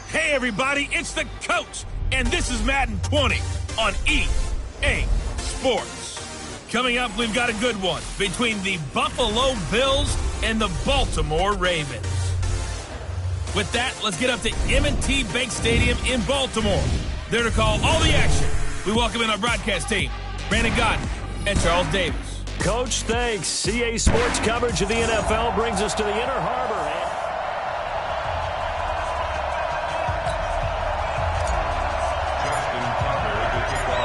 Hey, everybody, it's the coach, and this is Madden 20 on EA Sports. Coming up, we've got a good one between the Buffalo Bills and the Baltimore Ravens. With that, let's get up to M&T Bank Stadium in Baltimore. There to call all the action, we welcome in our broadcast team, Brandon Godden and Charles Davis. Coach, thanks. EA Sports coverage of the NFL brings us to the Inner Harbor.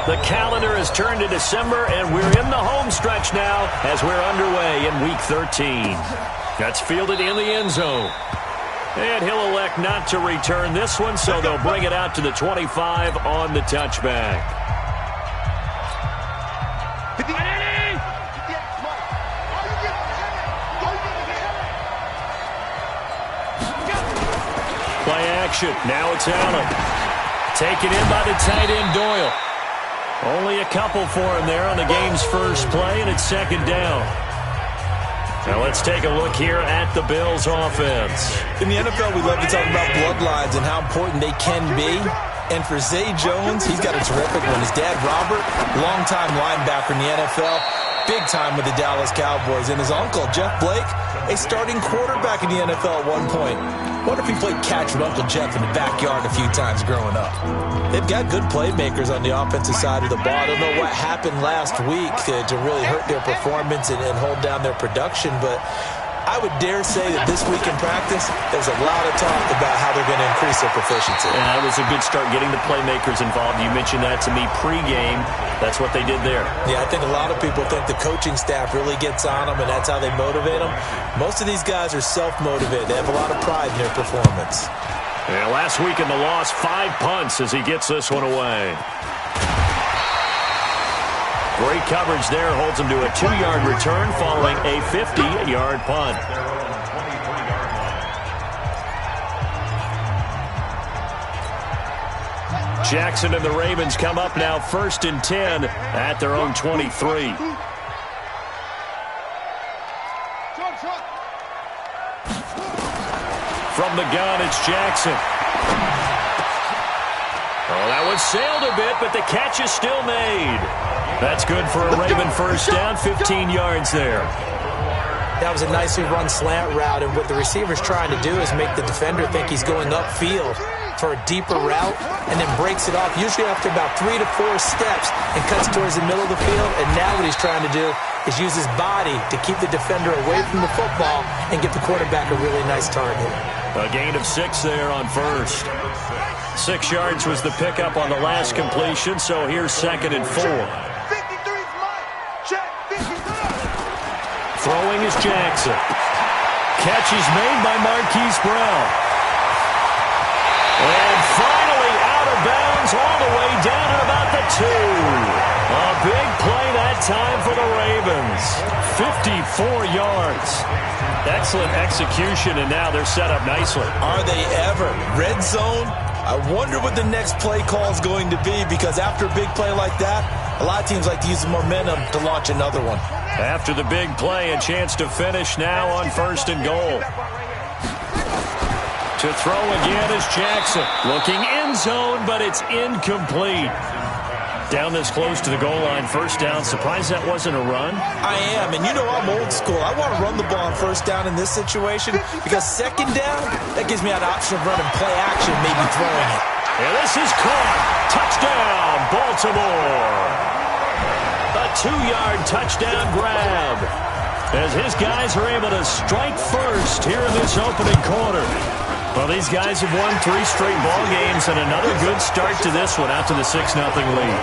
The calendar has turned to December, and we're in the home stretch now as we're underway in Week 13. That's fielded in the end zone. And he'll elect not to return this one, so they'll bring it out to the 25 on the touchback. Play action. Now it's Allen. Taken in by the tight end, Doyle. Only a couple for him there on the game's first play, and it's second down. Now let's take a look here at the Bills' offense. In the NFL, we love to talk about bloodlines and how important they can be. And for Zay Jones, he's got a terrific one. His dad, Robert, longtime linebacker in the NFL, big time with the Dallas Cowboys. And his uncle, Jeff Blake, a starting quarterback in the NFL at one point. Wonder if he played catch with Uncle Jeff in the backyard a few times growing up. They've got good playmakers on the offensive side of the ball. I don't know what happened last week to really hurt their performance and hold down their production, but I would dare say that this week in practice, there's a lot of talk about how they're going to increase their proficiency. Yeah, it was a good start getting the playmakers involved. You mentioned that to me pregame. That's what they did there. Yeah, I think a lot of people think the coaching staff really gets on them, and that's how they motivate them. Most of these guys are self-motivated. They have a lot of pride in their performance. Yeah, last week in the loss, 5 punts as he gets this one away. Great coverage there, holds him to a 2-yard return following a 50-yard punt. Jackson and the Ravens come up now 1st and 10 at their own 23. From the gun, it's Jackson. Oh, that one sailed a bit, but the catch is still made. That's good for a Raven first down, 15 yards there. That was a nicely run slant route, and what the receiver's trying to do is make the defender think he's going upfield for a deeper route, and then breaks it off, usually after about 3 to 4 steps, and cuts towards the middle of the field. And now what he's trying to do is use his body to keep the defender away from the football and get the quarterback a really nice target. A gain of 6 there on first. 6 yards was the pickup on the last completion, so here's 2nd and 4. Throwing is Jackson. Catch is made by Marquise Brown. And finally out of bounds all the way down at about the 2. A big play that time for the Ravens. 54 yards. Excellent execution, and now they're set up nicely. Are they ever? Red zone? I wonder what the next play call is going to be, because after a big play like that, a lot of teams like to use the momentum to launch another one. After the big play, a chance to finish now on 1st and goal. To throw again is Jackson. Looking end zone, but it's incomplete. Down this close to the goal line, 1st down. Surprised that wasn't a run? I am, and you know I'm old school. I want to run the ball on 1st down in this situation, because 2nd down, that gives me an option of running play action, maybe throwing it. And this is caught. Touchdown, Baltimore. A 2-yard touchdown grab as his guys are able to strike first here in this opening quarter. Well, these guys have won 3 straight ball games, and another good start to this one out to the 6-0 lead.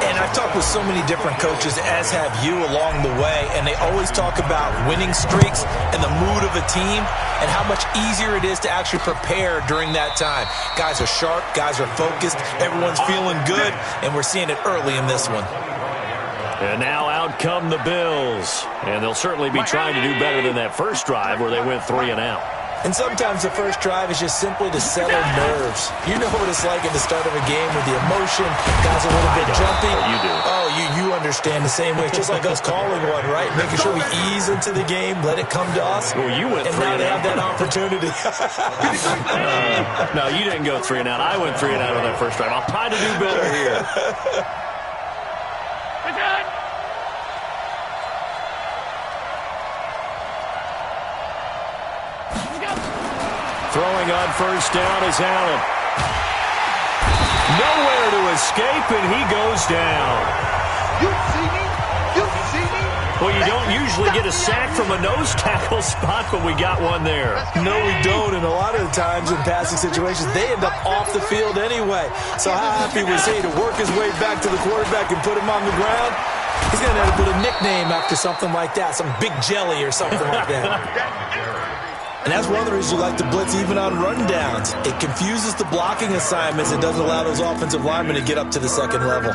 And I've talked with so many different coaches, as have you, along the way, and they always talk about winning streaks and the mood of a team and how much easier it is to actually prepare during that time. Guys are sharp, guys are focused, everyone's feeling good, and we're seeing it early in this one. And now out come the Bills, and they'll certainly be trying to do better than that first drive where they went 3 and out. And sometimes the first drive is just simply to settle nerves. You know what it's like at the start of a game with the emotion. Guys are a little bit jumpy. You do. Oh, you understand the same way. It's just like us calling one, right? Making sure we ease into the game, let it come to us. Well, you went and 3 now and they out. have that opportunity. No, you didn't go 3 and out. I went 3 and out on that first drive. I'll try to do better here. Throwing on first down is Allen. Nowhere to escape, and he goes down. You see me? You see me? Well, you don't usually get a sack from a nose tackle spot, but we got one there. No, we don't, and a lot of the times in passing situations, they end up off the field anyway. So how happy was he to work his way back to the quarterback and put him on the ground? He's going to have to put a nickname after something like that, some Big Jelly or something like that. And that's one of the reasons you like to blitz even on rundowns. It confuses the blocking assignments. It doesn't allow those offensive linemen to get up to the second level.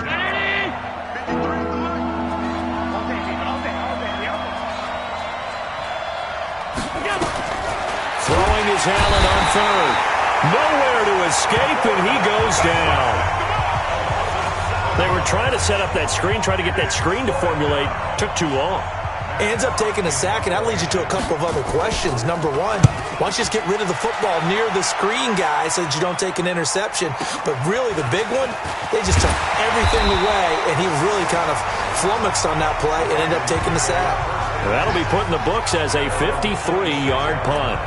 Throwing is Allen on third. Nowhere to escape, and he goes down. They were trying to set up that screen, trying to get that screen to formulate. Took too long. Ends up taking a sack, and that leads you to a couple of other questions. Number one, why don't you just get rid of the football near the screen guy so that you don't take an interception? But really, the big one, they just took everything away, and he was really kind of flummoxed on that play and ended up taking the sack. That'll be put in the books as a 53-yard punt.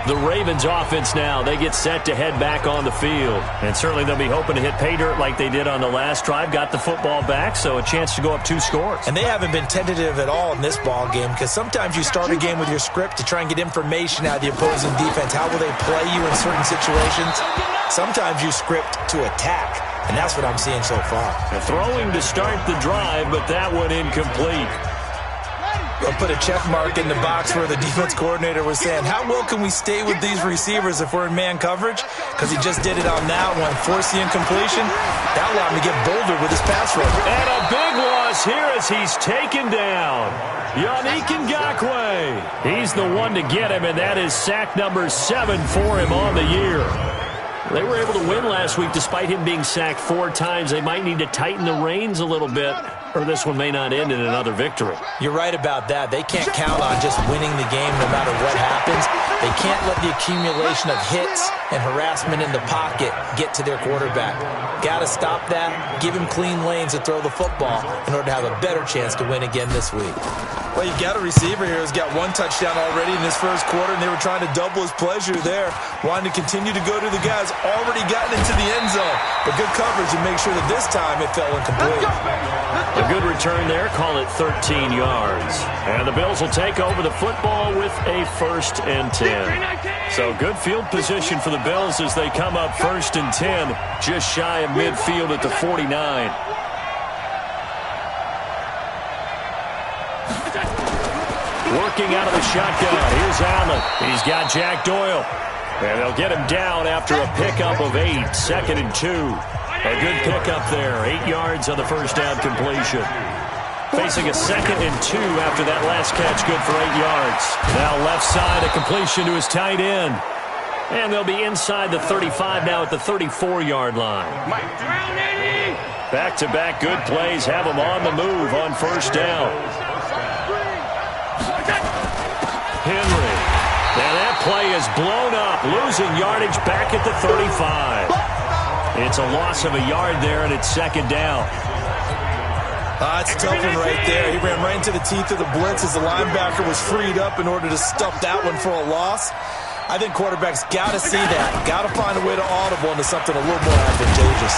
The Ravens offense now, they get set to head back on the field. And certainly they'll be hoping to hit pay dirt like they did on the last drive. Got the football back, so a chance to go up 2 scores. And they haven't been tentative at all in this ball game because sometimes you start a game with your script to try and get information out of the opposing defense. How will they play you in certain situations? Sometimes you script to attack, and that's what I'm seeing so far. Throwing to start the drive, but that one incomplete. They'll put a check mark in the box where the defense coordinator was saying, how well can we stay with these receivers if we're in man coverage? Because he just did it on that one, forced the incompletion. That allowed him to get bolder with his pass rush. And a big loss here as he's taken down. Yannick Ngakoue. He's the one to get him, and that is sack number 7 for him on the year. They were able to win last week despite him being sacked 4 times. They might need to tighten the reins a little bit, or this one may not end in another victory. You're right about that. They can't count on just winning the game no matter what happens. They can't let the accumulation of hits and harassment in the pocket get to their quarterback. Got to stop that, give him clean lanes to throw the football in order to have a better chance to win again this week. Well, you got a receiver here who's got 1 touchdown already in this first quarter, and they were trying to double his pleasure there, wanting to continue to go to the guys already gotten into the end zone. But good coverage and make sure that this time it fell incomplete. A good return there, call it 13 yards. And the Bills will take over the football with a 1st and 10. So good field position for the Bills as they come up 1st and 10, just shy of midfield at the 49. Working out of the shotgun. Here's Allen. He's got Jack Doyle. And they'll get him down after a pickup of 8. 2nd and 2. A good pickup there. 8 yards on the first down completion. Facing a 2nd and 2 after that last catch. Good for 8 yards. Now left side, a completion to his tight end. And they'll be inside the 35 now at the 34-yard line. Back-to-back good plays have them on the move on first down. Henry. Now that play is blown up, losing yardage back at the 35. It's a loss of a yard there, and it's 2nd down. It's a tough one right there. He ran right into the teeth of the blitz as the linebacker was freed up in order to stuff that one for a loss. I think quarterbacks got to see that. Got to find a way to audible into something a little more advantageous.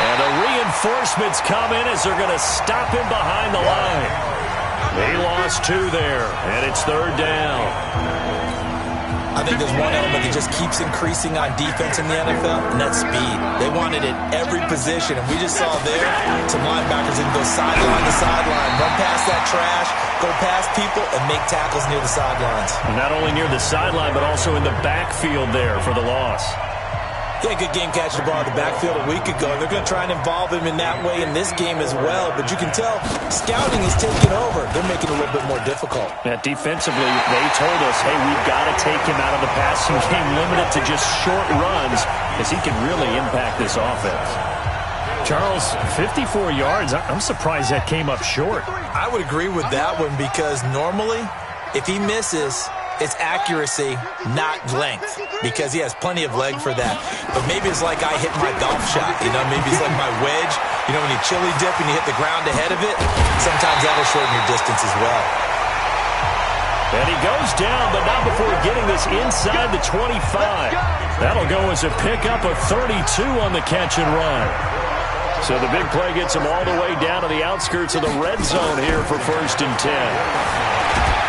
And the reinforcements come in as they're going to stop him behind the line. They lost 2 there, and it's 3rd down. I think there's one element that just keeps increasing on defense in the NFL, and that's speed. They want it at every position, and we just saw there some linebackers that can go sideline to sideline, run past that trash, go past people, and make tackles near the sidelines. Not only near the sideline, but also in the backfield there for the loss. He had a good game catching the ball in the backfield a week ago. They're going to try and involve him in that way in this game as well. But you can tell scouting is taking over. They're making it a little bit more difficult. Yeah, defensively, they told us, hey, we've got to take him out of the passing game, limited to just short runs, as he can really impact this offense. Charles, 54 yards. I'm surprised that came up short. I would agree with that one because normally, if he misses, it's accuracy, not length, because he has plenty of leg for that. But maybe it's like I hit my golf shot, maybe it's like my wedge. When you chili dip and you hit the ground ahead of it, sometimes that'll shorten your distance as well. And he goes down, but not before getting this inside the 25. That'll go as a pickup of 32 on the catch and run. So the big play gets him all the way down to the outskirts of the red zone here for 1st and 10.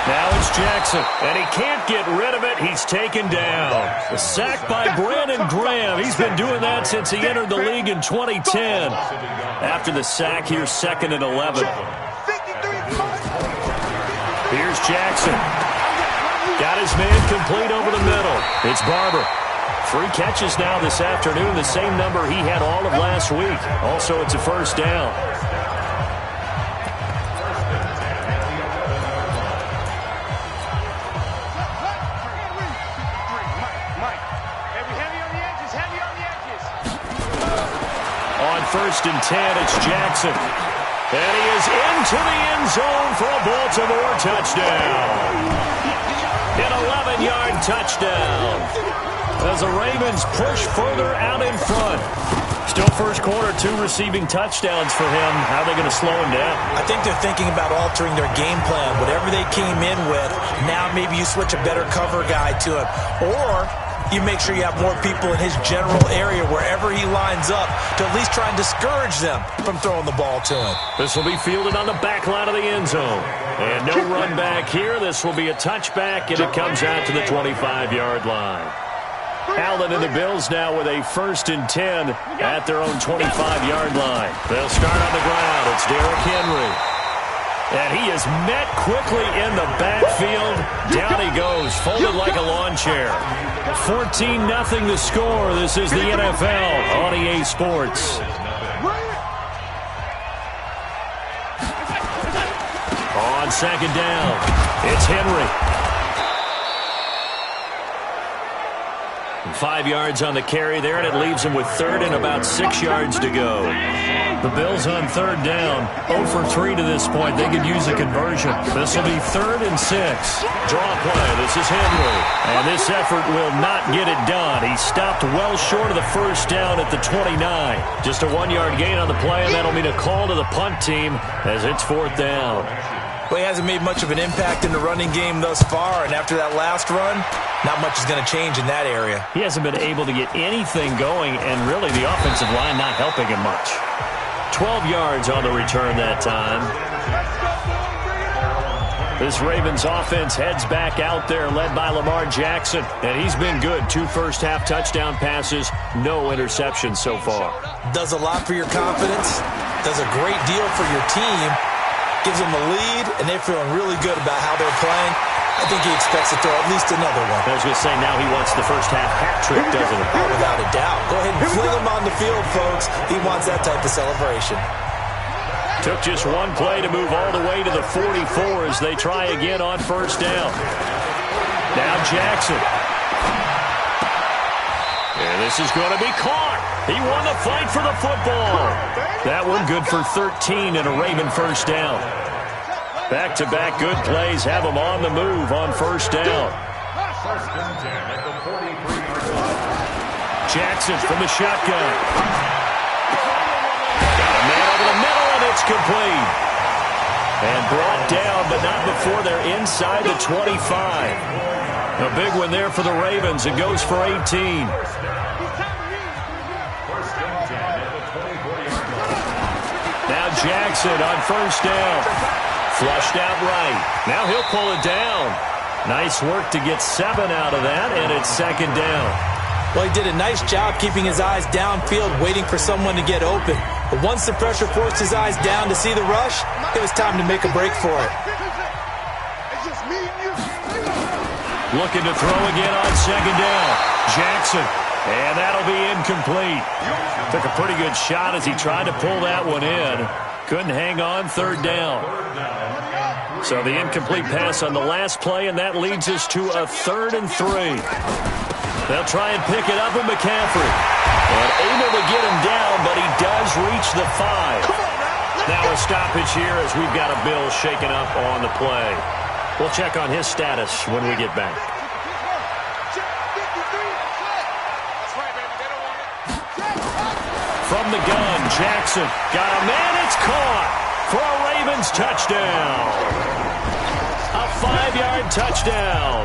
Now it's Jackson, and he can't get rid of it. He's taken down. The sack by Brandon Graham. He's been doing that since he entered the league in 2010. After the sack, here's 2nd and 11. Here's Jackson. Got his man complete over the middle. It's Barber. 3 catches now this afternoon, the same number he had all of last week. Also, it's a 1st down. On 1st and 10, it's Jackson. And he is into the end zone for a Baltimore touchdown. An 11-yard touchdown. As the Ravens push further out in front. Still first quarter, 2 receiving touchdowns for him. How are they going to slow him down? I think they're thinking about altering their game plan. Whatever they came in with, now maybe you switch a better cover guy to him. Or you make sure you have more people in his general area wherever he lines up to at least try and discourage them from throwing the ball to him. This will be fielded on the back line of the end zone. And no run back here. This will be a touchback, and it comes out to the 25-yard line. Allen and the Bills now with a 1st and 10 at their own 25-yard line. They'll start on the ground. It's Derrick Henry. And he is met quickly in the backfield. Down he goes, folded like a lawn chair. 14-0 the score. This is the NFL on EA Sports. On 2nd down, it's Henry. 5 yards on the carry there, and it leaves him with 3rd and about 6 yards to go. The Bills on 3rd down, 0 for 3 to this point. They could use a conversion. This will be 3rd and 6. Draw play. This is Henry. And this effort will not get it done. He stopped well short of the 1st down at the 29. Just a 1-yard gain on the play, and that'll mean a call to the punt team as it's 4th down. Well, he hasn't made much of an impact in the running game thus far, and after that last run, not much is going to change in that area. He hasn't been able to get anything going, and really the offensive line not helping him much. 12 yards on the return that time. This Ravens offense heads back out there, led by Lamar Jackson, and he's been good. 2 first-half touchdown passes, no interceptions so far. Does a lot for your confidence, does a great deal for your team, gives them a lead, and they're feeling really good about how they're playing. I think he expects to throw at least another one. I was going to say, now he wants the first-half hat trick, doesn't he? Oh, without a doubt. Go ahead and fling him on the field, folks. He wants that type of celebration. Took just one play to move all the way to the 44 as they try again on 1st down. Now Jackson. And this is going to be caught. He won the fight for the football. That one good for 13 and a Raven 1st down. Back-to-back good plays have him on the move on 1st down. Jackson from the shotgun. Got a man over the middle, and it's complete. And brought down, but not before they're inside the 25. A big one there for the Ravens. It goes for 18. Now Jackson on 1st down. Flushed out right. Now he'll pull it down. Nice work to get 7 out of that, and it's 2nd down. Well, he did a nice job keeping his eyes downfield, waiting for someone to get open. But once the pressure forced his eyes down to see the rush, it was time to make a break for it. Looking to throw again on 2nd down. Jackson. And that'll be incomplete. Took a pretty good shot as he tried to pull that one in. Couldn't hang on, third down. So the incomplete pass on the last play, and that leads us to a 3rd and 3. They'll try and pick it up with McCaffrey. And able to get him down, but he does reach the 5. Now a stoppage here as we've got a Bill shaken up on the play. We'll check on his status when we get back. From the gun, Jackson got a man. It's caught for a Ravens touchdown. A 5-yard touchdown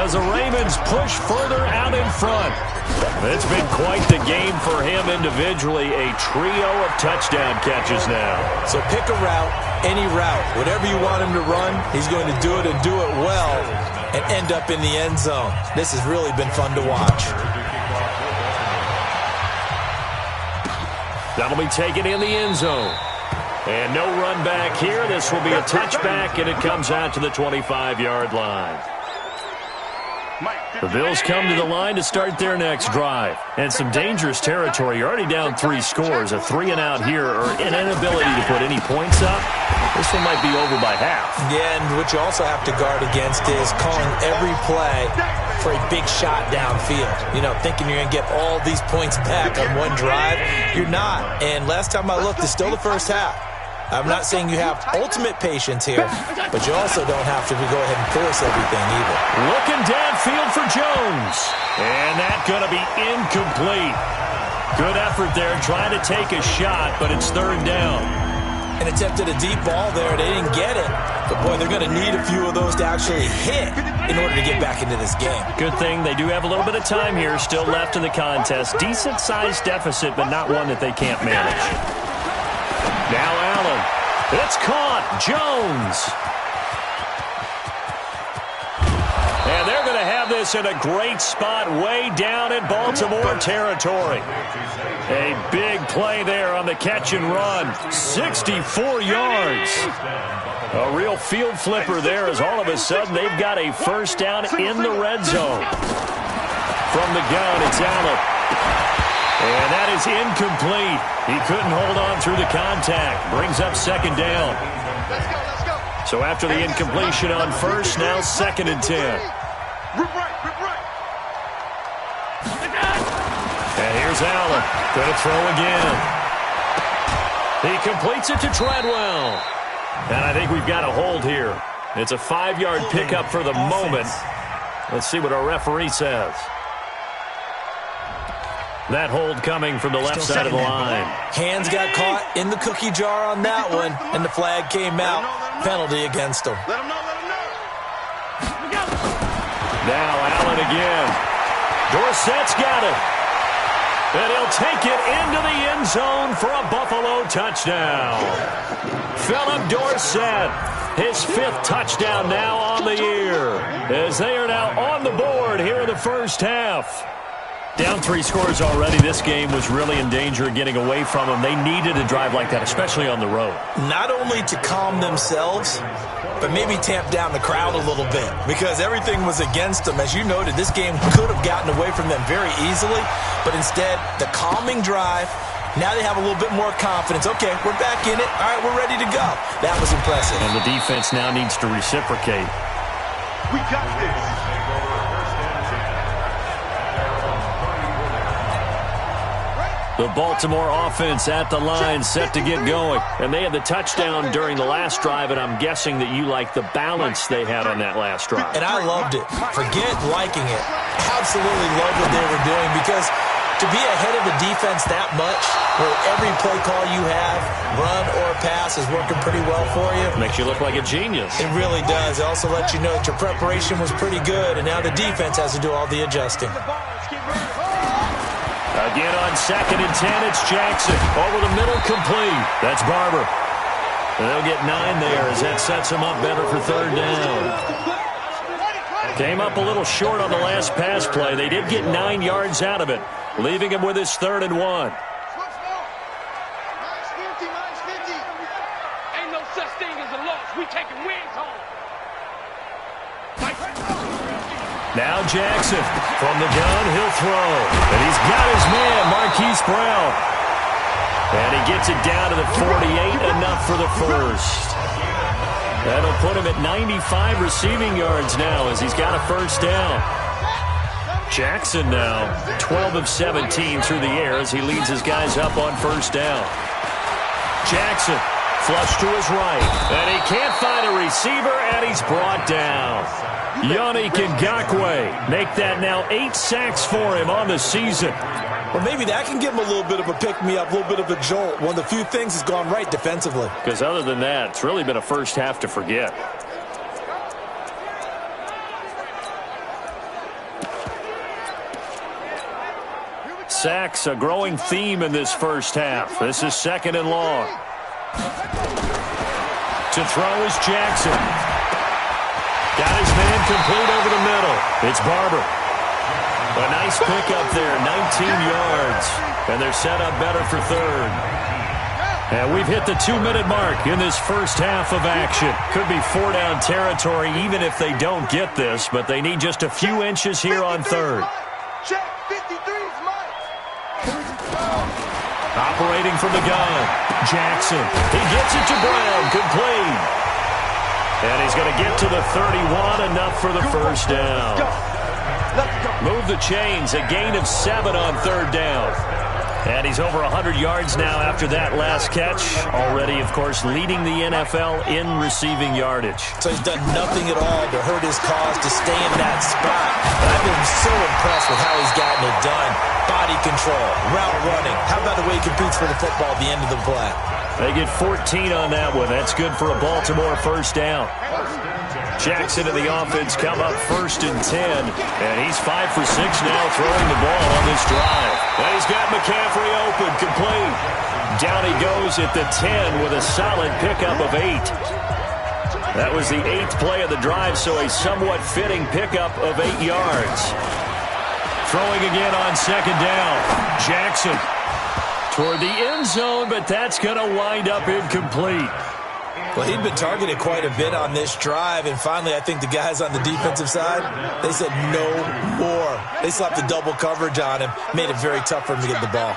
as the Ravens push further out in front. It's been quite the game for him individually. A trio of touchdown catches now. So pick a route, any route. Whatever you want him to run, he's going to do it and do it well and end up in the end zone. This has really been fun to watch. That'll be taken in the end zone. And no run back here. This will be a touchback, and it comes out to the 25-yard line. The Bills come to the line to start their next drive. And some dangerous territory. You're already down 3 scores. A 3-and-out here or an inability to put any points up. This one might be over by half. Yeah, and what you also have to guard against is calling every play for a big shot downfield. You know, thinking you're going to get all these points back on one drive. You're not. And last time I looked, it's still the first half. I'm not saying you have ultimate patience here, but you also don't have to go ahead and force everything either. Looking downfield for Jones. And that's going to be incomplete. Good effort there, trying to take a shot, but it's 3rd down. And attempted a deep ball there. They didn't get it. But, boy, they're going to need a few of those to actually hit in order to get back into this game. Good thing they do have a little bit of time here still left in the contest. Decent-sized deficit, but not one that they can't manage. Now Allen. It's caught. Jones. And they're going to have this in a great spot way down in Baltimore territory. A big play there on the catch and run. 64 yards. A real field flipper there as all of a sudden they've got a first down in the red zone. From the gun, it's Allen. And that is incomplete. He couldn't hold on through the contact. Brings up 2nd down. So after the incompletion on first, now 2nd and 10. And here's Allen. Going to throw again. He completes it to Treadwell. And I think we've got a hold here. It's a 5-yard pickup for the moment. Let's see what our referee says. That hold coming from the left side of the line. Hands got caught in the cookie jar on that one, and the flag came out. Penalty against him. Now Allen again. Dorsett's got it. And he'll take it into the end zone for a Buffalo touchdown. Philip Dorsett, his 5th touchdown now on the year, as they are now on the board here in the first half. Down 3 scores already. This game was really in danger of getting away from them. They needed a drive like that, especially on the road. Not only to calm themselves, but maybe tamp down the crowd a little bit because everything was against them. As you noted, this game could have gotten away from them very easily, but instead, the calming drive, now they have a little bit more confidence. Okay, we're back in it. All right, we're ready to go. That was impressive. And the defense now needs to reciprocate. We got this. The Baltimore offense at the line, set to get going. And they had the touchdown during the last drive, and I'm guessing that you like the balance they had on that last drive. And I loved it. Forget liking it. Absolutely loved what they were doing because to be ahead of the defense that much, where every play call you have, run or pass, is working pretty well for you. Makes you look like a genius. It really does. It also lets you know that your preparation was pretty good, and now the defense has to do all the adjusting. Again on 2nd and 10, it's Jackson. Over the middle, complete. That's Barber. And they'll get 9 there as that sets them up better for 3rd down. Came up a little short on the last pass play. They did get 9 yards out of it, leaving him with his 3rd and 1. Ain't no such thing as a loss. We taking wins home. Now Jackson from the gun, he'll throw. And he's got his man, Marquise Brown. And he gets it down to the 48, enough for the first. That'll put him at 95 receiving yards now as he's got a first down. Jackson now 12 of 17 through the air as he leads his guys up on first down. Jackson flush to his right, and he can't find a receiver, and he's brought down. Yannick Ngakoue make that now 8 sacks for him on the season. Well, maybe that can give him a little bit of a pick-me-up, a little bit of a jolt. One of the few things has gone right defensively. Because other than that, it's really been a first half to forget. Sacks, a growing theme in this first half. This is second and long. To throw is Jackson. Got his man complete over the middle. It's Barber. A nice pickup there, 19 yards. And they're set up better for third. And we've hit the 2-minute mark in this first half of action. Could be 4-down territory even if they don't get this, but they need just a few inches here on third. Operating from the gun, Jackson. He gets it to Brown, complete. And he's going to get to the 31, enough for the first down. Move the chains, a gain of 7 on third down. And he's over 100 yards now after that last catch. Already, of course, leading the NFL in receiving yardage. So he's done nothing at all to hurt his cause, to stay in that spot. But I've been so impressed with how he's gotten it done. Body control, route running. How about the way he competes for the football at the end of the play? They get 14 on that one. That's good for a Baltimore first down. Jackson and the offense come up 1st and 10. And he's 5 for 6 now throwing the ball on this drive. And he's got McCaffrey open, complete. Down he goes at the 10 with a solid pickup of 8. That was the 8th play of the drive, so a somewhat fitting pickup of 8 yards. Throwing again on second down. Jackson toward the end zone, but that's going to wind up incomplete. Well, he'd been targeted quite a bit on this drive, and finally I think the guys on the defensive side, they said no more. They slapped the double coverage on him, made it very tough for him to get the ball.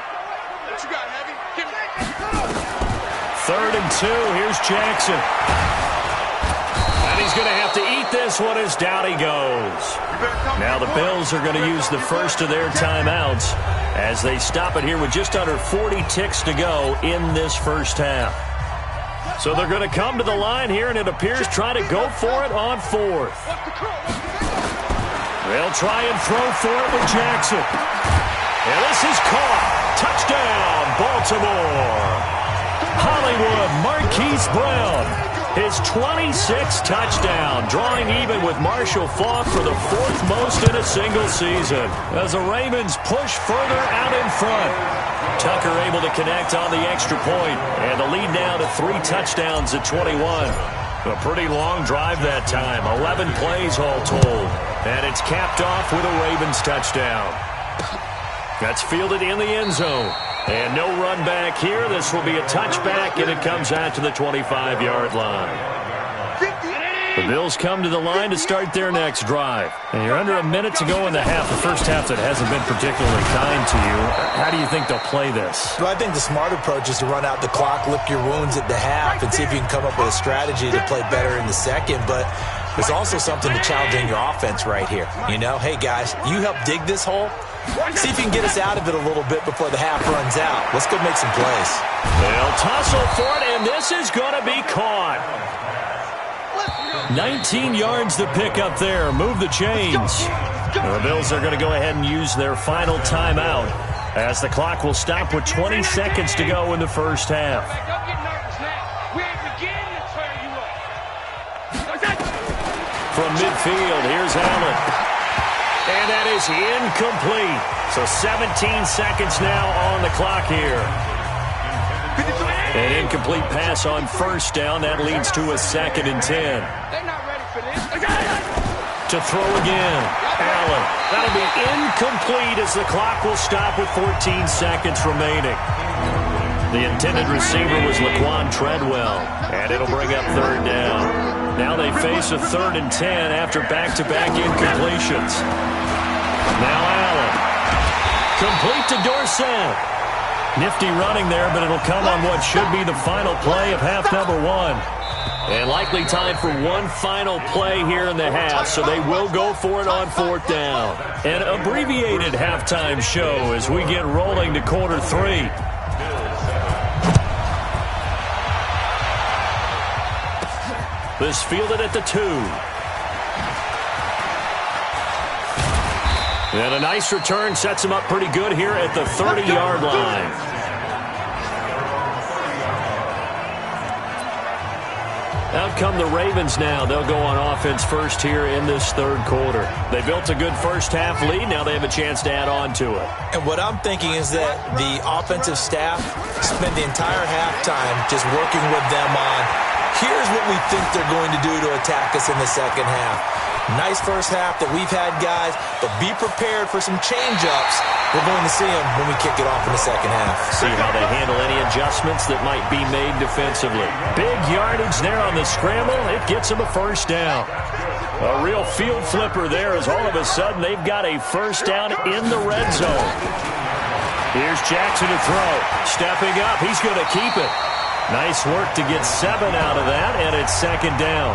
3rd and 2, here's Jackson. And he's going to have to eat this one as down he goes. Now the Bills are going to use the first of their timeouts as they stop it here with just under 40 ticks to go in this first half. So they're going to come to the line here, and it appears try to go for it on 4th. They'll try and throw for it with Jackson. And this is caught. Touchdown, Baltimore. Hollywood Marquise Brown. His 26th touchdown, drawing even with Marshall Faulk for the 4th most in a single season. As the Ravens push further out in front. Tucker able to connect on the extra point, and the lead now to 3 touchdowns at 21. A pretty long drive that time, 11 plays all told. And it's capped off with a Ravens touchdown. That's fielded in the end zone. And no run back here. This will be a touchback, and it comes out to the 25-yard line. The Bills come to the line to start their next drive. And you're under a minute to go in the half, the first half that hasn't been particularly kind to you. How do you think they'll play this? Well, I think the smart approach is to run out the clock, lick your wounds at the half, and see if you can come up with a strategy to play better in the second. But there's also something to challenging your offense right here. You know, hey, guys, you help dig this hole. See if you can get us out of it a little bit before the half runs out. Let's go make some plays. They'll tussle for it, and this is going to be caught. 19 yards to pick up there. Move the chains. The Bills are going to go ahead and use their final timeout as the clock will stop with 20 seconds to go in the first half. From midfield, here's Allen. And that is incomplete. So 17 seconds now on the clock here. An incomplete pass on first down. That leads to a 2nd and 10. To throw again. Allen. That'll be incomplete as the clock will stop with 14 seconds remaining. The intended receiver was Laquan Treadwell. And it'll bring up 3rd down. Now they face a 3rd and 10 after back-to-back incompletions. Now Allen. Complete to Dorsett. Nifty running there, but it'll come on what should be the final play of half number 1. And likely time for one final play here in the half, so they will go for it on 4th down. An abbreviated halftime show as we get rolling to quarter 3. This fielded at the 2. And a nice return sets him up pretty good here at the 30-yard line. Out come the Ravens now. They'll go on offense first here in this 3rd quarter. They built a good first half lead. Now they have a chance to add on to it. And what I'm thinking is that the offensive staff spent the entire halftime just working with them on, here's what we think they're going to do to attack us in the second half. Nice first half that we've had, guys, but be prepared for some change-ups. We're going to see them when we kick it off in the second half. See how they handle any adjustments that might be made defensively. Big yardage there on the scramble. It gets them a first down. A real field flipper there as all of a sudden they've got a first down in the red zone. Here's Jackson to throw. Stepping up. He's going to keep it. Nice work to get 7 out of that, and it's 2nd down.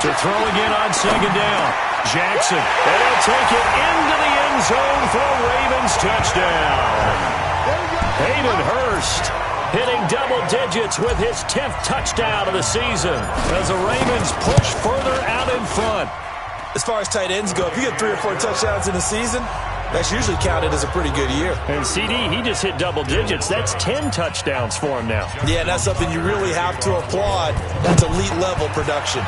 To throw again on 2nd down. Jackson, and he'll take it into the end zone for a Ravens touchdown. Hayden Hurst hitting double digits with his 10th touchdown of the season as the Ravens push further out in front. As far as tight ends go, if you get 3 or 4 touchdowns in a season, that's usually counted as a pretty good year. And CD, he just hit double digits. That's 10 touchdowns for him now. Yeah, and that's something you really have to applaud. That's elite-level production.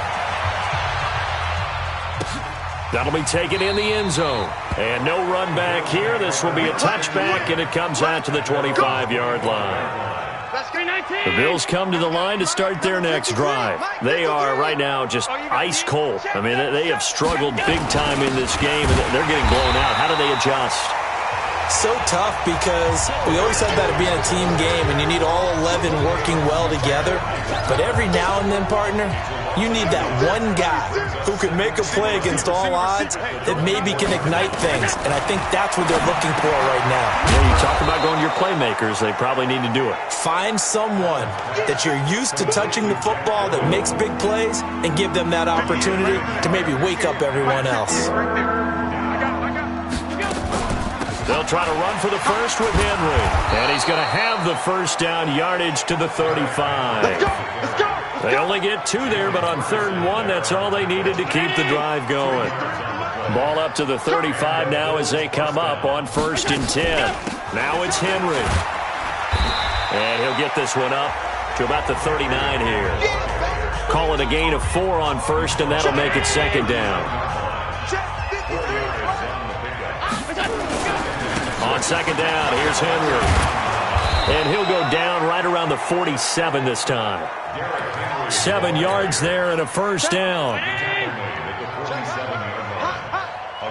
That'll be taken in the end zone. And no run back here. This will be a touchback, and it comes out to the 25-yard line. The Bills come to the line to start their next drive. They are right now just ice cold. I mean, they have struggled big time in this game, and they're getting blown out. How do they adjust? So tough because we always said that it being a team game, and you need all 11 working well together. But every now and then, partner, you need that one guy who can make a play against all odds that maybe can ignite things. And I think that's what they're looking for right now. Yeah, you talk about going to your playmakers. They probably need to do it. Find someone that you're used to touching the football that makes big plays and give them that opportunity to maybe wake up everyone else. They'll try to run for the first with Henry. And he's going to have the first down yardage to the 35. They only get 2 there, but on 3rd and 1, that's all they needed to keep the drive going. Ball up to the 35 now as they come up on 1st and 10. Now it's Henry. And he'll get this one up to about the 39 here. Call it a gain of 4 on 1st, and that'll make it 2nd down. On 2nd down, here's Henry. And he'll go down right around the 47 this time. 7 yards there and a first down. A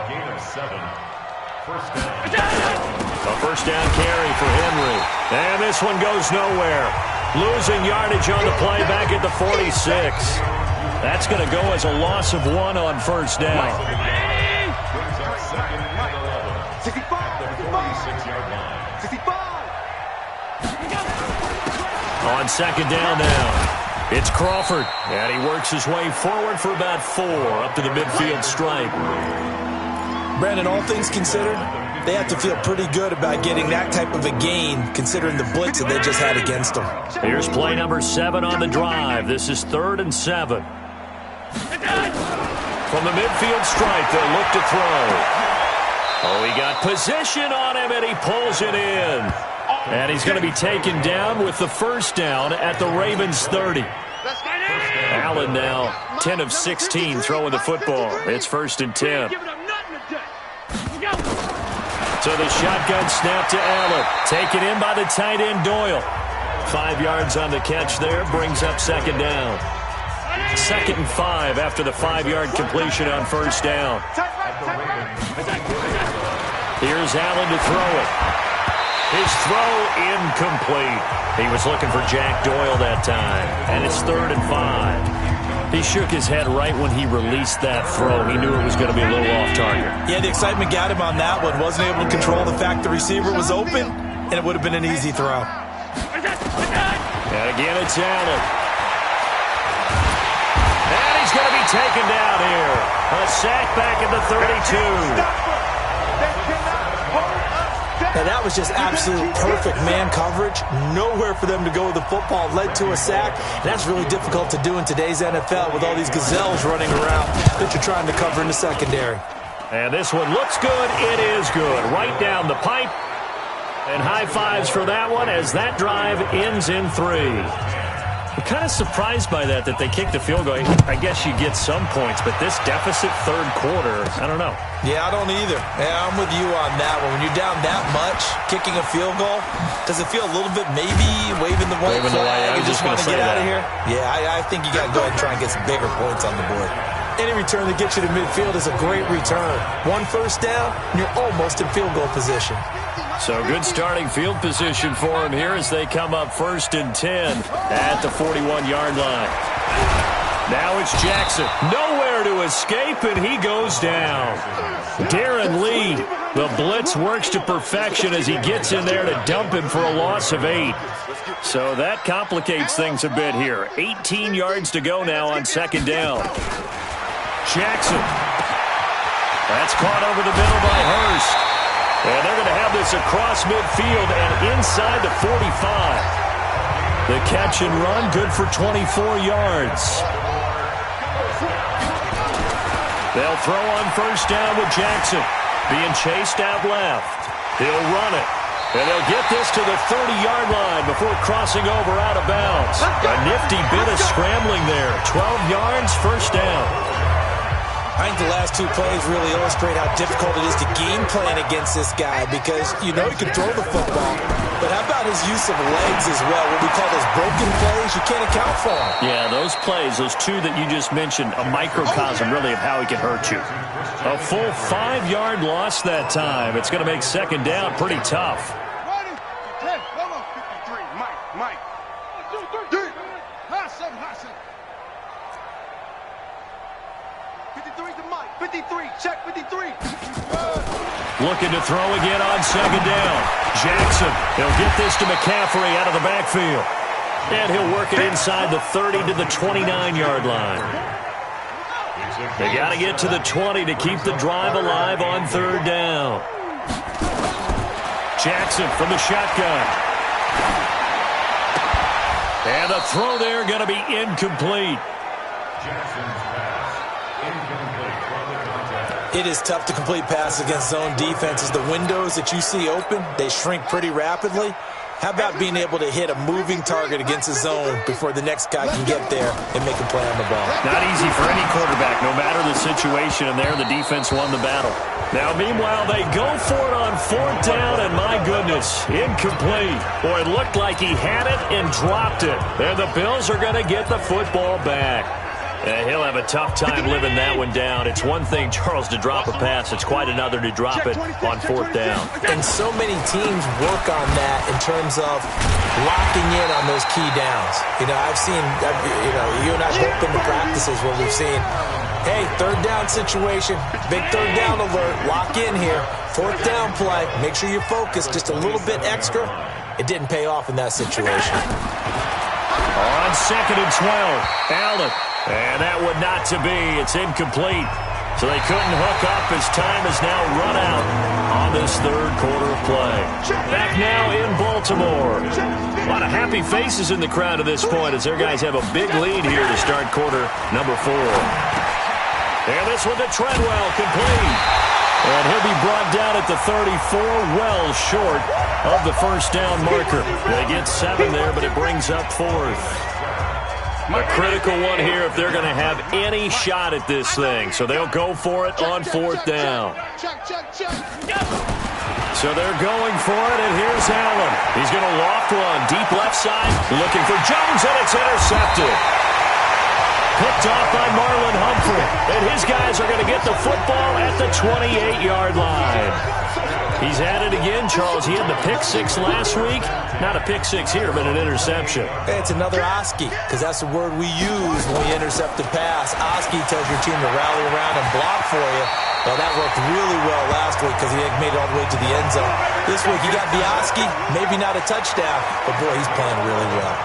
gain of 7. First down. A first down carry for Henry. And this one goes nowhere. Losing yardage on the play back at the 46. That's going to go as a loss of 1 on first down. On 2nd down now, it's Crawford, and he works his way forward for about 4 up to the midfield stripe. Brandon, all things considered, they have to feel pretty good about getting that type of a gain considering the blitz that they just had against them. Here's play number 7 on the drive. This is 3rd and 7. From the midfield stripe, they'll look to throw. Oh, he got position on him, and he pulls it in. And he's going to be taken down with the first down at the Ravens 30. Allen now 10 of 16 throwing the football. It's 1st and 10. So the shotgun snap to Allen. Taken in by the tight end Doyle. 5 yards on the catch there. Brings up 2nd down. 2nd and 5 after the 5-yard completion on first down. Here's Allen to throw it. His throw incomplete. He was looking for Jack Doyle that time. And it's 3rd and 5. He shook his head right when he released that throw. He knew it was going to be a little off target. Yeah, the excitement got him on that one. Wasn't able to control the fact the receiver was open, and it would have been an easy throw. And again, it's Allen. And he's going to be taken down here. A sack back at the 32. Now, that was just absolute perfect man coverage. Nowhere for them to go with the football. Led to a sack. And that's really difficult to do in today's NFL with all these gazelles running around that you're trying to cover in the secondary. And this one looks good. It is good. Right down the pipe. And high fives for that one as that drive ends in 3. I'm kind of surprised by that they kicked the field goal. I guess you get some points, but this deficit 3rd quarter, I don't know. Yeah, I don't either. Yeah, I'm with you on that one. When you're down that much, kicking a field goal, does it feel a little bit maybe waving the white flag and just want to get out of here? Yeah, I think you got to go ahead and try and get some bigger points on the board. Any return that gets you to midfield is a great return. 1 first down, and you're almost in field goal position. So good starting field position for him here as they come up 1st and 10 at the 41-yard line. Now it's Jackson. Nowhere to escape, and he goes down. Darren Lee, the blitz works to perfection as he gets in there to dump him for a loss of 8. So that complicates things a bit here. 18 yards to go now on 2nd down. Jackson. That's caught over the middle by Hurst. And they're going to have this across midfield and inside the 45. The catch and run, good for 24 yards. They'll throw on 1st down with Jackson. Being chased out left. He'll run it. And they'll get this to the 30-yard line before crossing over out of bounds. A nifty bit of scrambling there. 12 yards, 1st down. I think the last 2 plays really illustrate how difficult it is to game plan against this guy because you know he can throw the football, but how about his use of legs as well? What we call those broken plays, you can't account for them. Yeah, those plays, those 2 that you just mentioned, a microcosm really of how he can hurt you. A full 5-yard loss that time. It's going to make 2nd down pretty tough. Looking to throw again on 2nd down. Jackson, he'll get this to McCaffrey out of the backfield. And he'll work it inside the 30 to the 29-yard line. They got to get to the 20 to keep the drive alive on 3rd down. Jackson from the shotgun. And the throw there going to be incomplete. It is tough to complete passes against zone defenses. The windows that you see open, they shrink pretty rapidly. How about being able to hit a moving target against a zone before the next guy can get there and make a play on the ball? Not easy for any quarterback, no matter the situation, and there the defense won the battle. Now, meanwhile, they go for it on 4th down, and my goodness, incomplete. Boy, it looked like he had it and dropped it. And the Bills are going to get the football back. He'll have a tough time living that one down. It's one thing, Charles, to drop a pass. It's quite another to drop it on 4th down. And so many teams work on that in terms of locking in on those key downs. You know, I've seen, you and I both been to practices where we've seen, hey, 3rd down situation, big 3rd down alert, lock in here. 4th down play, make sure you focus just a little bit extra. It didn't pay off in that situation. On 2nd and 12, Allen. And that would not to be. It's incomplete. So they couldn't hook up as time has now run out on this 3rd quarter of play. Back now in Baltimore. A lot of happy faces in the crowd at this point as their guys have a big lead here to start quarter number 4. And this one to Treadwell, complete. And he'll be brought down at the 34, well short of the 1st down marker. They get 7 there, but it brings up 4th. A critical one here if they're going to have any shot at this thing. So they'll go for it on 4th down. So they're going for it, and here's Allen. He's going to loft one deep left side, looking for Jones, and it's intercepted. Picked off by Marlon Humphrey. McCaffrey. And his guys are going to get the football at the 28-yard line. He's at it again, Charles. He had the pick six last week. Not a pick six here, but an interception. It's another Oski, because that's the word we use when we intercept a pass. Oski tells your team to rally around and block for you. Well, that worked really well last week because he made it all the way to the end zone. This week he got the Oski, maybe not a touchdown, but boy, he's playing really well.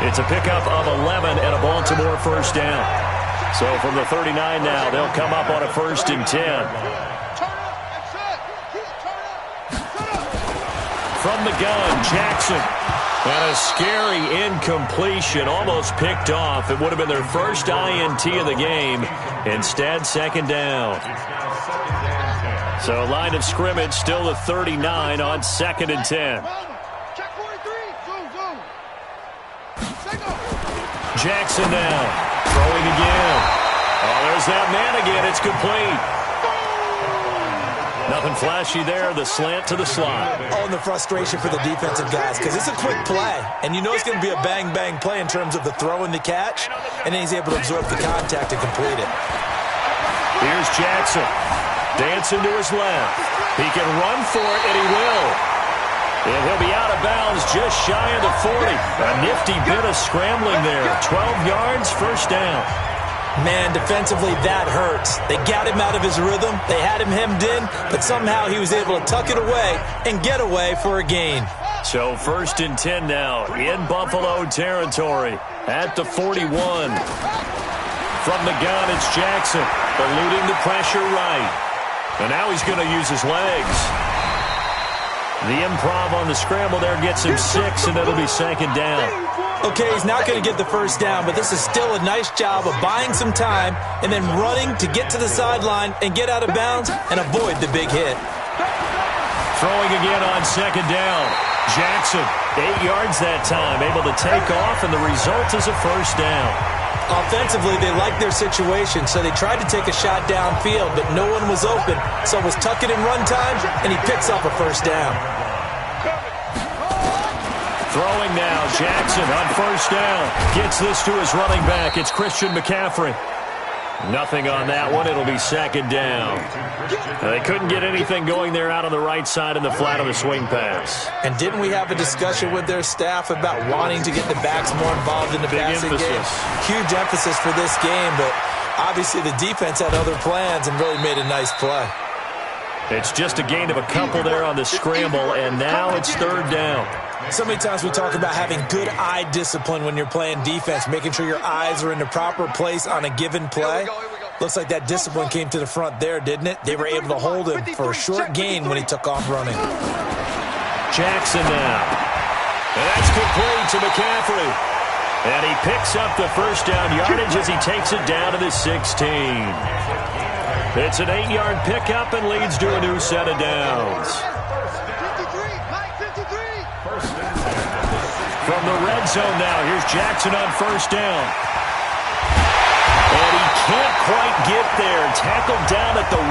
It's a pickup of 11 and a Baltimore first down. So from the 39 now, they'll come up on a 1st and 10. From the gun, Jackson. And a scary incompletion, almost picked off. It would have been their first INT of the game. Instead, 2nd down. So line of scrimmage still the 39 on 2nd and 10. Jackson now. Throwing again. Oh, there's that man again. It's complete. Nothing flashy there. The slant to the slot. Oh, and the frustration for the defensive guys because it's a quick play. And you know it's going to be a bang-bang play in terms of the throw and the catch. And then he's able to absorb the contact and complete it. Here's Jackson. Dancing to his left. He can run for it, and he will. And he'll be out of bounds just shy of the 40. A nifty bit of scrambling there. 12 yards, 1st down. Man, defensively, that hurts. They got him out of his rhythm. They had him hemmed in, but somehow he was able to tuck it away and get away for a gain. So 1st and 10 now in Buffalo territory at the 41. From the gun, it's Jackson, eluding the pressure right. And now he's going to use his legs. The improv on the scramble there gets him 6, and it'll be 2nd down. Okay, he's not going to get the 1st down, but this is still a nice job of buying some time and then running to get to the sideline and get out of bounds and avoid the big hit. Throwing again on 2nd down. Jackson, 8 yards that time, able to take off, and the result is a 1st down. Offensively, they liked their situation, so they tried to take a shot downfield, but no one was open, so it was tuck it in run time, and he picks up a 1st down. Throwing now, Jackson on 1st down. Gets this to his running back. It's Christian McCaffrey. Nothing on that one. It'll be 2nd down. They couldn't get anything going there out on the right side in the flat of the swing pass. And didn't we have a discussion with their staff about wanting to get the backs more involved in the passing game? Huge emphasis for this game, but obviously the defense had other plans and really made a nice play. It's just a gain of a couple there on the scramble, and now it's 3rd down. So many times we talk about having good eye discipline when you're playing defense, making sure your eyes are in the proper place on a given play. Looks like that discipline came to the front there, didn't it? They were able to hold him for a short gain when he took off running. Jackson now. And that's complete to McCaffrey. And he picks up the 1st down yardage as he takes it down to the 16. It's an 8-yard pickup and leads to a new set of downs. From the red zone now, here's Jackson on 1st down. And he can't quite get there. Tackled down at the 1.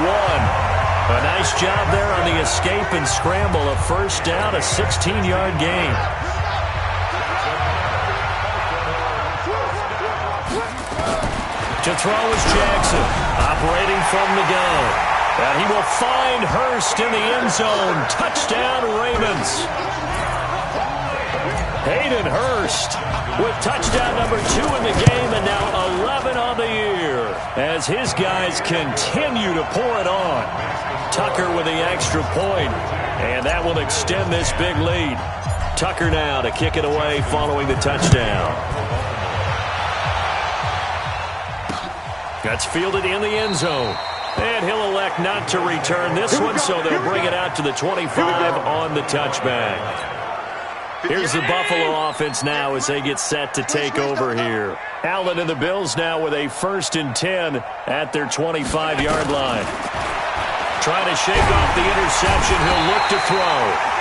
A nice job there on the escape and scramble. A 1st down, a 16-yard gain. To throw is Jackson, operating from the gun. And he will find Hurst in the end zone. Touchdown, Ravens. Hayden Hurst with touchdown number 2 in the game, and now 11 on the year as his guys continue to pour it on. Tucker with the extra point, and that will extend this big lead. Tucker now to kick it away following the touchdown. That's fielded in the end zone. And he'll elect not to return this one, so they'll bring it out to the 25 on the touchback. Here's the Buffalo offense now as they get set to take over here. Allen and the Bills now with a 1st and 10 at their 25-yard line. Trying to shake off the interception. He'll look to throw.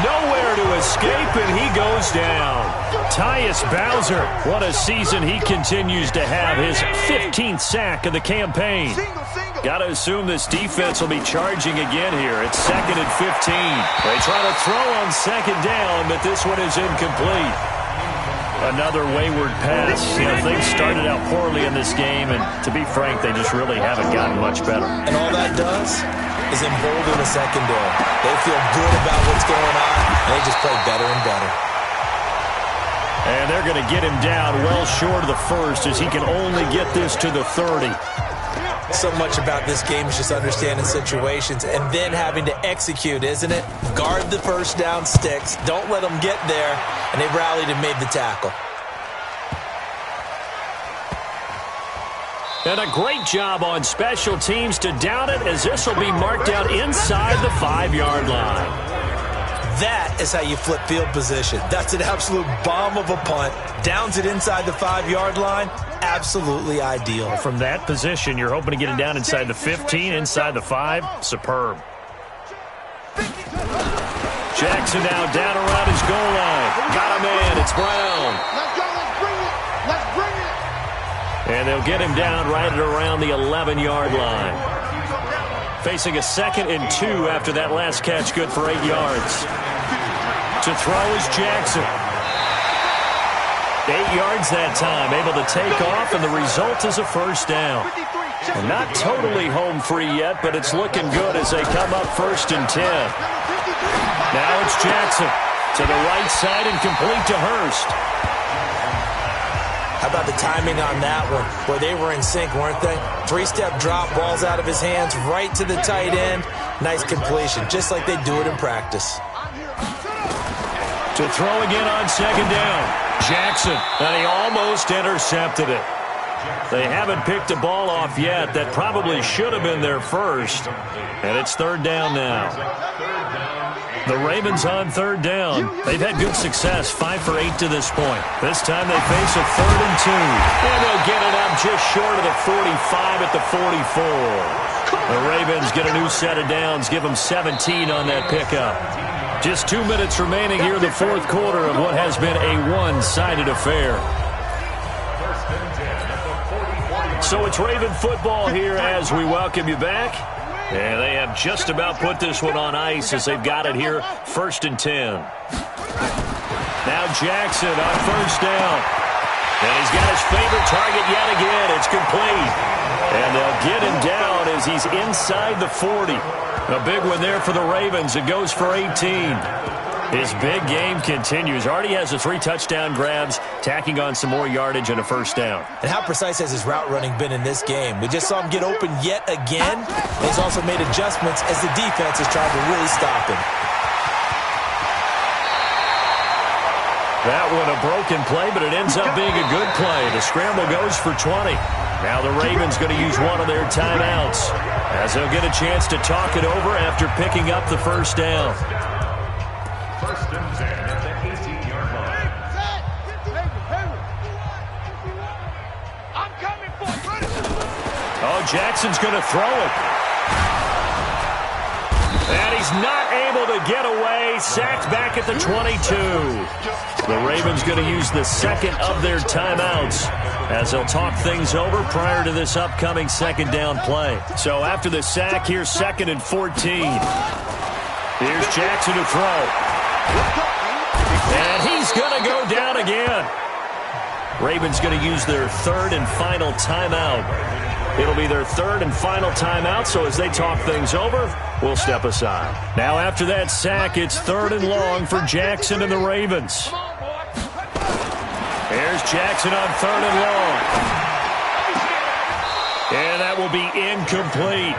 Nowhere to escape, and he goes down. Tyus Bowser, what a season he continues to have. His 15th sack of the campaign. Got to assume this defense will be charging again here. It's 2nd and 15. They try to throw on 2nd down, but this one is incomplete. Another wayward pass. Things started out poorly in this game, and to be frank, they just really haven't gotten much better. And all that does is embolden the secondary. They feel good about what's going on, and they just play better and better. And they're going to get him down well short of the first, as he can only get this to the 30. So much about this game is just understanding situations and then having to execute, isn't it? Guard the first down sticks. Don't let them get there. And they rallied and made the tackle. And a great job on special teams to down it, as this will be marked out inside the 5-yard line. That is how you flip field position. That's an absolute bomb of a punt. Downs it inside the 5-yard line. Absolutely ideal. From that position, you're hoping to get it down inside the 15, inside the 5. Superb. Jackson now down around his goal line. Got a man. It's Brown. Let's go. Let's bring it. Let's bring it. And they'll get him down right at around the 11-yard line. Facing a 2nd and 2 after that last catch, good for 8 yards. To throw is Jackson. 8 yards that time, able to take off, and the result is a first down. Well, not totally home free yet, but it's looking good as they come up 1st and 10. Now it's Jackson to the right side and complete to Hurst. How about the timing on that one, where they were in sync, weren't they? 3-step drop, ball's out of his hands, right to the tight end. Nice completion, just like they do it in practice. To throw again on 2nd down. Jackson, and he almost intercepted it. They haven't picked a ball off yet. That probably should have been their first. And it's 3rd down now. The Ravens on 3rd down. They've had good success, 5 for 8 to this point. This time they face a 3rd and 2. And they'll get it up just short of the 45 at the 44. The Ravens get a new set of downs, give them 17 on that pickup. Just 2 minutes remaining here in the 4th quarter of what has been a one-sided affair. So it's Raven football here as we welcome you back. And they have just about put this one on ice as they've got it here, 1st and 10. Now Jackson on 1st down. And he's got his favorite target yet again. It's complete. And they'll get him down as he's inside the 40. A big one there for the Ravens. It goes for 18. His big game continues. Already has the 3 touchdown grabs, tacking on some more yardage and a first down. And how precise has his route running been in this game? We just saw him get open yet again. He's also made adjustments as the defense has tried to really stop him. That one a broken play, but it ends up being a good play. The scramble goes for 20. Now the Ravens going to use one of their timeouts as they'll get a chance to talk it over after picking up the first down. 1st and 10 at the 18-yard line. I'm coming for it. Oh, Jackson's going to throw it. And he's not able to get away. Sacked back at the 22. The Ravens going to use the 2nd of their timeouts as they'll talk things over prior to this upcoming 2nd down play. So after the sack, here's 2nd and 14. Here's Jackson to throw. And he's going to go down again. Ravens going to use their 3rd and final timeout. It'll be their 3rd and final timeout, so as they talk things over, we'll step aside. Now after that sack, it's 3rd and long for Jackson and the Ravens. Here's Jackson on 3rd and long. And that will be incomplete.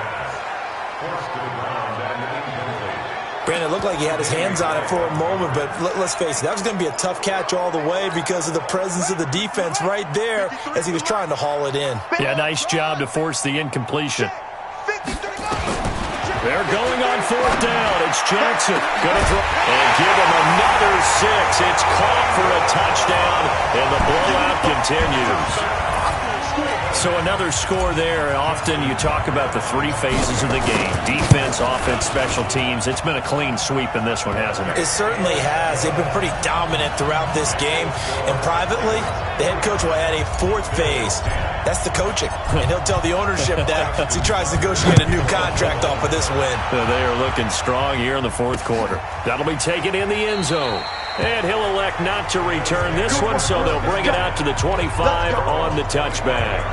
Brandon, it looked like he had his hands on it for a moment, but let's face it, that was going to be a tough catch all the way because of the presence of the defense right there as he was trying to haul it in. Yeah, nice job to force the incompletion. They're going on 4th down. It's Jackson. Gonna throw and give him another 6. It's caught for a touchdown, and the blowout continues. So another score there. Often you talk about the 3 phases of the game. Defense, offense, special teams. It's been a clean sweep in this one, hasn't it? It certainly has. They've been pretty dominant throughout this game. And privately, the head coach will add a 4th phase. That's the coaching. And he'll tell the ownership that as he tries to negotiate a new contract off of this win. They are looking strong here in the fourth quarter. That'll be taken in the end zone. And he'll elect not to return this one, so they'll bring it out to the 25 on the touchback.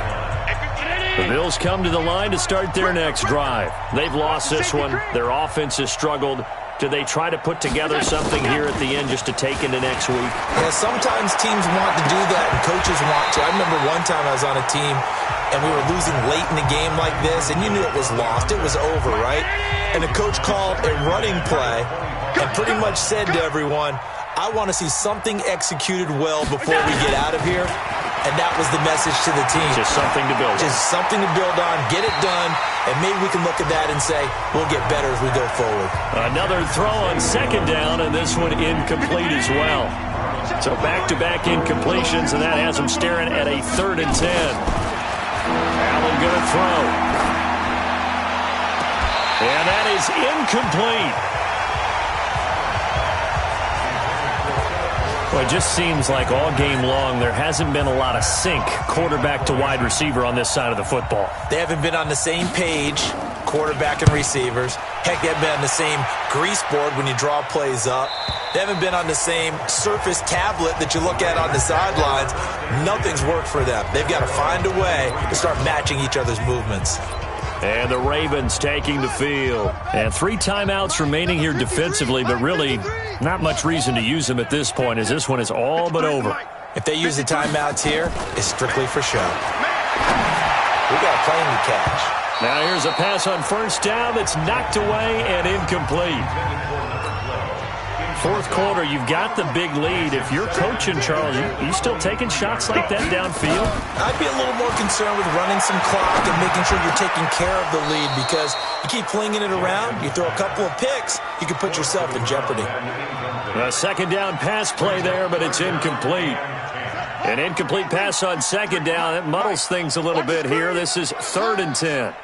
The Bills come to the line to start their next drive. They've lost this one. Their offense has struggled. Do they try to put together something here at the end just to take into next week? Yeah, sometimes teams want to do that and coaches want to. I remember one time I was on a team and we were losing late in the game like this, and you knew it was lost. It was over, right? And the coach called a running play and pretty much said to everyone, I want to see something executed well before we get out of here. And that was the message to the team. Just something to build on. Just something to build on, get it done, and maybe we can look at that and say, we'll get better as we go forward. Another throw on second down, and this one incomplete as well. So back-to-back incompletions, and that has them staring at a 3rd and 10. Allen going to throw. And that is incomplete. Well, it just seems like all game long there hasn't been a lot of sync quarterback to wide receiver on this side of the football. They haven't been on the same page, quarterback and receivers. Heck, they haven't been on the same grease board when you draw plays up. They haven't been on the same Surface tablet that you look at on the sidelines. Nothing's worked for them. They've got to find a way to start matching each other's movements. And the Ravens taking the field. And 3 timeouts remaining here defensively, but really not much reason to use them at this point as this one is all but over. If they use the timeouts here, it's strictly for show. We got a plane to catch. Now here's a pass on first down that's knocked away and incomplete. Fourth quarter, you've got the big lead. If you're coaching, Charles, you still taking shots like that downfield? I'd be a little more concerned with running some clock and making sure you're taking care of the lead, because you keep flinging it around, you throw a couple of picks, you can put yourself in jeopardy. A second down pass play there, but it's incomplete. An incomplete pass on second down. It muddles things a little bit here. This is 3rd and 10.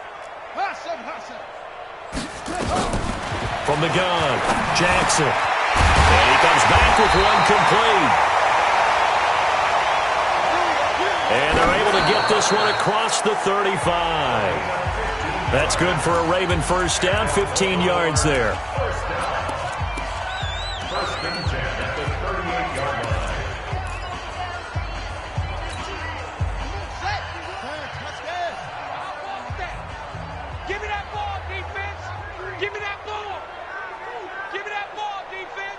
From the gun, Jackson. And he comes back with one complete. And they're able to get this one across the 35. That's good for a Raven first down, 15 yards there. First and 10 at the 38-yard line. Give me that ball, defense. Give me that ball. Give me that ball, defense.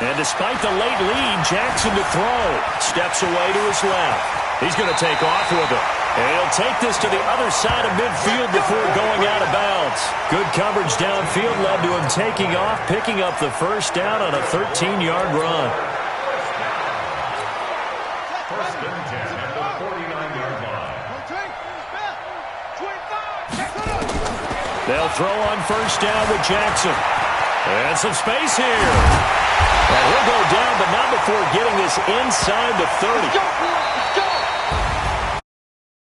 And despite the late lead, Jackson to throw. Steps away to his left. He's going to take off with it. And he'll take this to the other side of midfield before going out of bounds. Good coverage downfield led to him taking off, picking up the first down on a 13-yard run. First and 10 at the 49-yard line. They'll throw on first down with Jackson. And some space here. And he'll go down, but not before getting this inside the 30.